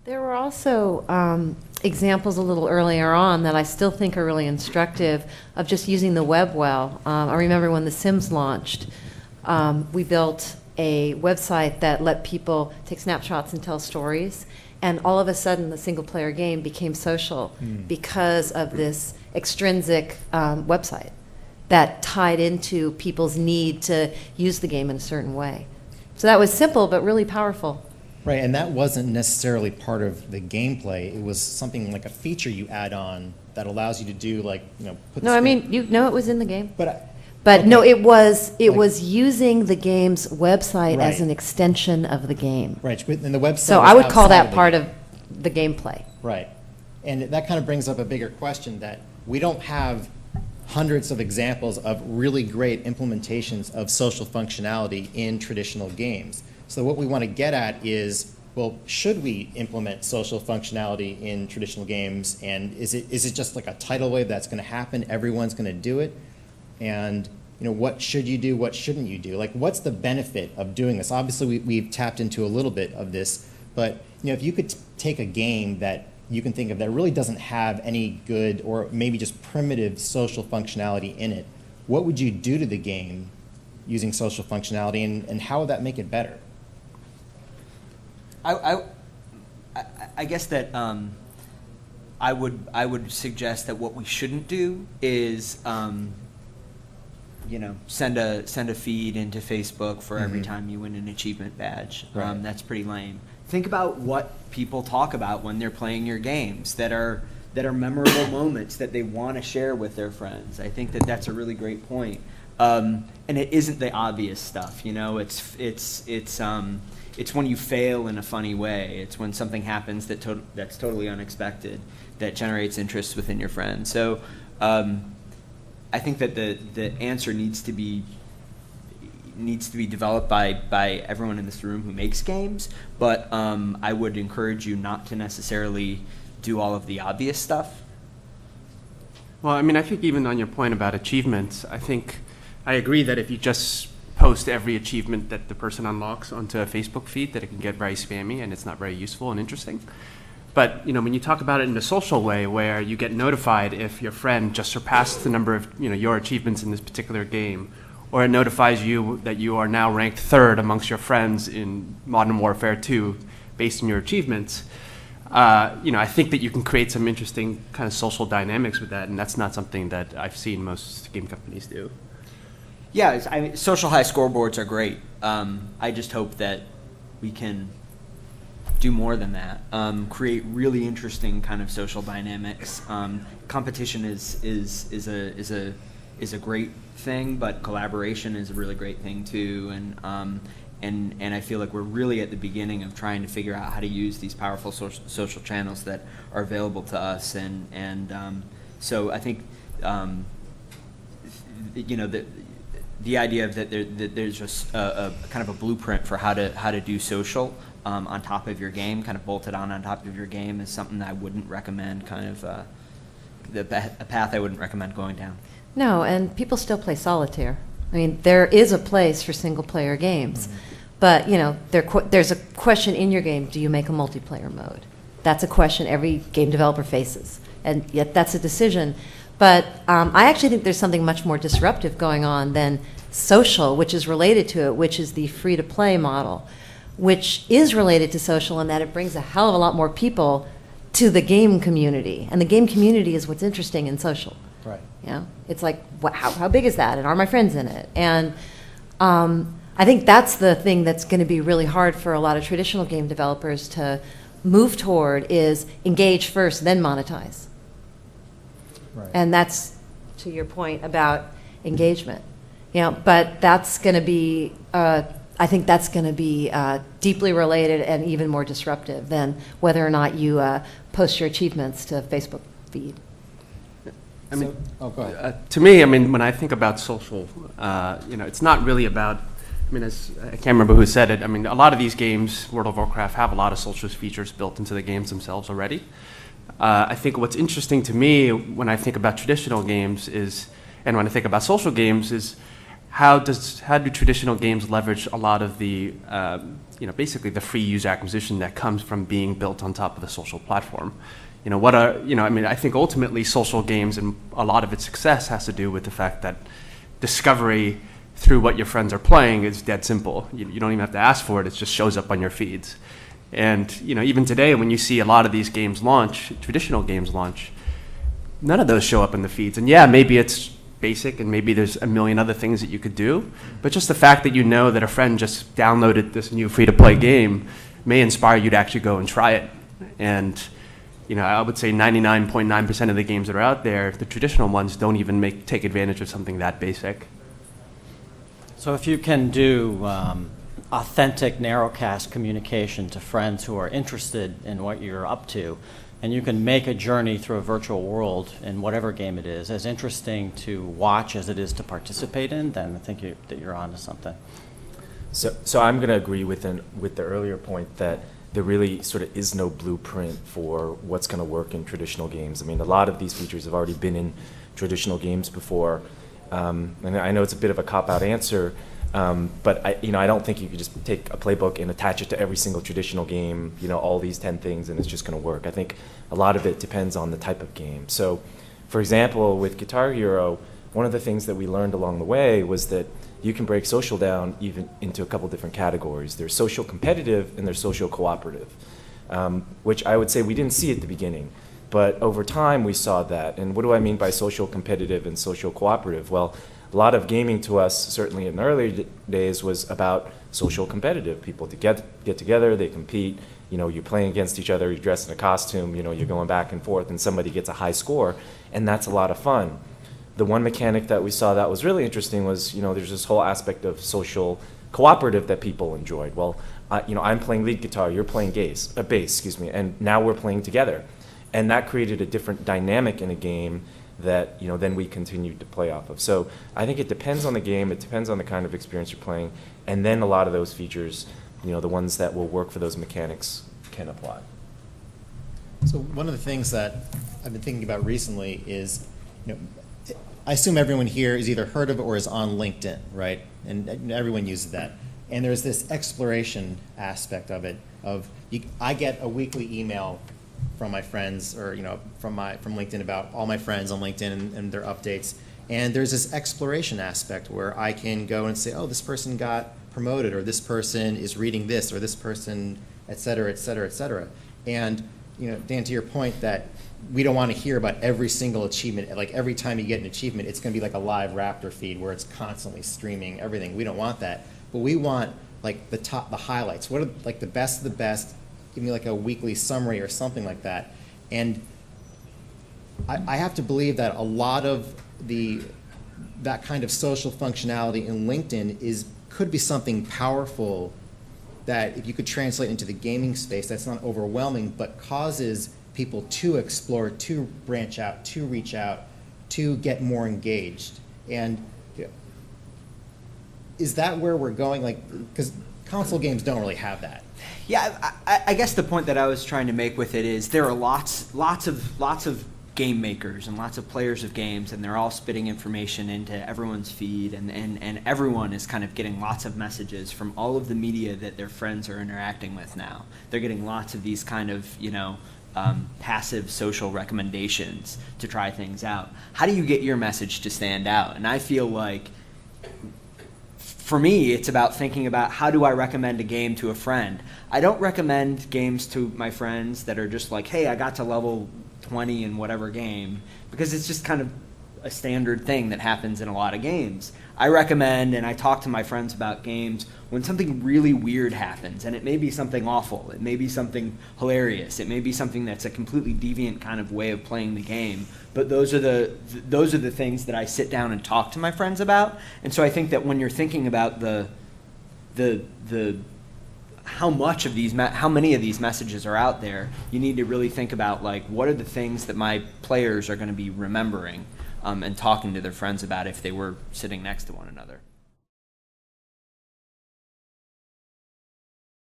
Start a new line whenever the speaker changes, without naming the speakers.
There were also examples a little earlier on that I still think are really instructive of just using the web well. I remember when The Sims launched, we built a website that let people take snapshots and tell stories, and all of a sudden the single-player game became social because of this extrinsic website that tied into people's need to use the game in a certain way. So that was simple but really powerful.
Right, and that wasn't necessarily part of the gameplay. It was something like a feature you add on that allows you to do, like, put
No, I mean, it was in the game.
But
okay. No, it was using the game's website
Right.
as an extension of the game.
Right, and the website.
So
was
I would call
outside
that part of the gameplay.
Right, and that kind of brings up a bigger question that we don't have hundreds of examples of really great implementations of social functionality in traditional games. So what we want to get at is, well, should we implement social functionality in traditional games? And is it just like a tidal wave that's going to happen? Everyone's going to do it? And what should you do? What shouldn't you do? Like, what's the benefit of doing this? Obviously, we've tapped into a little bit of this, but if you could take a game that you can think of that really doesn't have any good or maybe just primitive social functionality in it, what would you do to the game using social functionality, and how would that make it better?
I guess that I would suggest that what we shouldn't do is send a feed into Facebook for every time you win an achievement badge.
Right.
That's pretty lame. Think about what people talk about when they're playing your games that are memorable moments that they want to share with their friends. I think that that's a really great point. And it isn't the obvious stuff, It's when you fail in a funny way. It's when something happens that's totally unexpected that generates interest within your friends. So I think that the answer needs to be developed by everyone in this room who makes games. But I would encourage you not to necessarily do all of the obvious stuff.
Well, I mean, I think even on your point about achievements, I agree that if you just post every achievement that the person unlocks onto a Facebook feed, that it can get very spammy and it's not very useful and interesting. But when you talk about it in a social way, where you get notified if your friend just surpassed the number of your achievements in this particular game, or it notifies you that you are now ranked third amongst your friends in Modern Warfare 2 based on your achievements, I think that you can create some interesting kind of social dynamics with that, and that's not something that I've seen most game companies do.
Yeah, social high scoreboards are great. I just hope that we can do more than that. Create really interesting kind of social dynamics. Competition is a great thing, but collaboration is a really great thing too. And I feel like we're really at the beginning of trying to figure out how to use these powerful social channels that are available to us. And so I think the idea of that there's just a kind of a blueprint for how to do social on top of your game, kind of bolted on top of your game, is something that I wouldn't recommend. A path I wouldn't recommend going down.
No, and people still play solitaire. I mean, there is a place for single-player games, but there's a question in your game: do you make a multiplayer mode? That's a question every game developer faces, and yet that's a decision. But I actually think there's something much more disruptive going on than social, which is related to it, which is the free-to-play model, which is related to social in that it brings a hell of a lot more people to the game community. And the game community is what's interesting in social.
Right.
It's like, how big is that? And are my friends in it? And I think that's the thing that's going to be really hard for a lot of traditional game developers to move toward, is engage first, then monetize.
Right.
And that's to your point about engagement. But that's going to be, I think that's going to be deeply related and even more disruptive than whether or not you post your achievements to Facebook feed.
Go ahead.
To me, when I think about social, it's not really about, as I can't remember who said it, a lot of these games, World of Warcraft, have a lot of social features built into the games themselves already. I think what's interesting to me when I think about traditional games and when I think about social games is how do traditional games leverage a lot of the, basically the free user acquisition that comes from being built on top of the social platform? I think ultimately social games and a lot of its success has to do with the fact that discovery through what your friends are playing is dead simple. You don't even have to ask for it, it just shows up on your feeds. And even today when you see a lot of these games launch, traditional games launch, none of those show up in the feeds. And yeah, maybe it's basic and maybe there's a million other things that you could do, but just the fact that you know that a friend just downloaded this new free-to-play game may inspire you to actually go and try it. And I would say 99.9% of the games that are out there, the traditional ones, don't even take advantage of something that basic.
So if you can do authentic narrowcast communication to friends who are interested in what you're up to, and you can make a journey through a virtual world in whatever game it is as interesting to watch as it is to participate in, then I think that you're onto something.
So I'm going to agree with the earlier point that there really sort of is no blueprint for what's going to work in traditional games. I mean, a lot of these features have already been in traditional games before. And I know it's a bit of a cop-out answer, but I don't think you could just take a playbook and attach it to every single traditional game, all these 10 things, and it's just going to work. I think a lot of it depends on the type of game. So, for example, with Guitar Hero, one of the things that we learned along the way was that you can break social down even into a couple different categories. There's social competitive and there's social cooperative, which I would say we didn't see at the beginning. But over time, we saw that. And what do I mean by social competitive and social cooperative? Well, a lot of gaming to us, certainly in the early days, was about social competitive. People to get together, they compete. You're playing against each other, you're dressed in a costume, you're going back and forth, and somebody gets a high score, and that's a lot of fun. The one mechanic that we saw that was really interesting was, there's this whole aspect of social cooperative that people enjoyed. Well, I'm playing lead guitar, you're playing bass, and now we're playing together. And that created a different dynamic in a game that then we continued to play off of. So I think it depends on the game, it depends on the kind of experience you're playing, and then a lot of those features, the ones that will work for those mechanics can apply.
So one of the things that I've been thinking about recently is, I assume everyone here has either heard of it or is on LinkedIn, right? And everyone uses that. And there's this exploration aspect of it. I get a weekly email from my friends, or from LinkedIn about all my friends on LinkedIn and their updates. And there's this exploration aspect where I can go and say, oh, this person got promoted, or this person is reading this, or this person, et cetera, et cetera, et cetera. And Dan, to your point that we don't want to hear about every single achievement. Like every time you get an achievement, it's going to be like a live Raptr feed where it's constantly streaming everything. We don't want that, but we want like the highlights. What are like the best of the best? Give me like a weekly summary or something like that. And I have to believe that a lot of that kind of social functionality in LinkedIn could be something powerful that if you could translate into the gaming space, that's not overwhelming, but causes people to explore, to branch out, to reach out, to get more engaged. And is that where we're going? Like, because console games don't really have that.
Yeah, I guess the point that I was trying to make with it is there are lots of game makers and lots of players of games, and they're all spitting information into everyone's feed, and everyone is kind of getting lots of messages from all of the media that their friends are interacting with now. They're getting lots of these kind of, passive social recommendations to try things out. How do you get your message to stand out? And I feel like, for me, it's about thinking about how do I recommend a game to a friend. I don't recommend games to my friends that are just like, hey, I got to level 20 in whatever game, because it's just kind of a standard thing that happens in a lot of games. I recommend and I talk to my friends about games when something really weird happens, and it may be something awful, it may be something hilarious, it may be something that's a completely deviant kind of way of playing the game, but those are the things that I sit down and talk to my friends about. And so I think that when you're thinking about how many of these messages are out there, you need to really think about like what are the things that my players are going to be remembering and talking to their friends about if they were sitting next to one another.